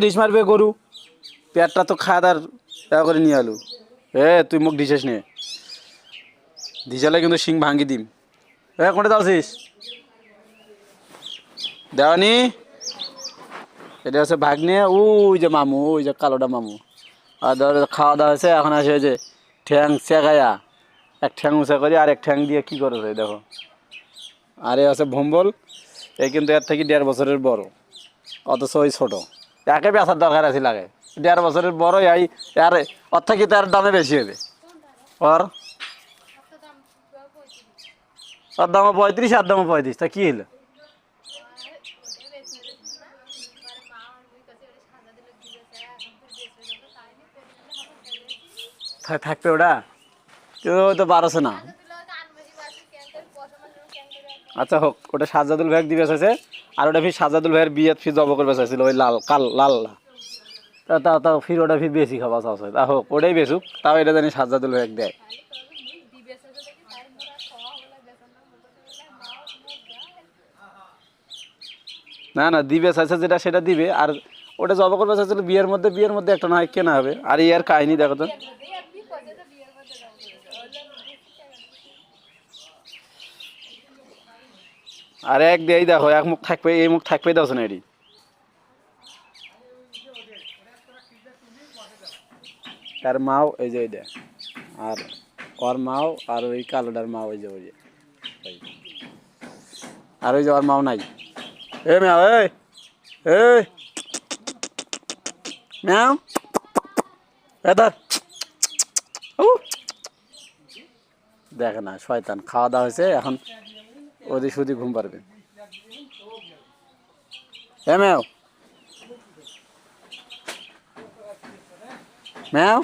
dish মারবে গরু পেটটা তো খাওয়া দাওয়া করে নিয়ে আলু তুই মুখ ডিসেস নে ডিসালে কিন্তু শিং ভাঙ্গি দিম কোনটা যাচ্ছিস দেওয়ানি এটা হচ্ছে ভাগ্নে ওই যে মামু ওই যে কালোটা মামু আর ধর খাওয়া দাওয়া হয়েছে এখন আসে যে ঠ্যাং চেগাইয়া এক ঠ্যাং উঁচা করি আর এক ঠ্যাং দিয়ে কী করেছে দেখো আর এ আছে ভম্বল এই কিন্তু এর থেকে 1.5 বছরের বড় অথচ ওই ছোটো একে বেচার দরকার আছে লাগে 1.5 বছরের বড় এই আর ওর থেকে তার দামে বেশি হবে ওর দামে 35 আর দামে 35 তা কী হলো থাকবে ওটা কেউ তো বারোছে না আচ্ছা হোক ওটা সাজ্জাদুল ভাই দিবে আছে আর ওটা ফির সাজ্জাদুল ভাইয়ের বিয়ে ফির জব করবে চাইছিল ওই লাল লাল তাও ফির ওটা ফির বেশি খাওয়া চাষ তা হোক ওটাই বেশুক তাও এটা জানি সাজ্জাদুল ভাই দেয় না না দিবে চাইছে যেটা সেটা দিবে আর ওটা জব করবে চাইছিল বিয়ের মধ্যে একটা না হয় কেনা হবে আর ইয়ার কাহিনী দেখো তো আর এক দিয়েই দেখো এক মুখ থাকবে এই মুখ থাকবেই দাও না এটি তার মাও এই যে এইটা আর ওর মাও আর ওই কালোটার মাও ওই যে আর ওই যে ওর মাও নাই ম্যাও এই ম্যাও এদার দেখে না শয়তান খাওয়া দাওয়া হয়েছে এখন ওদের শুধু ঘুম পারবে ম্যাও ম্যাও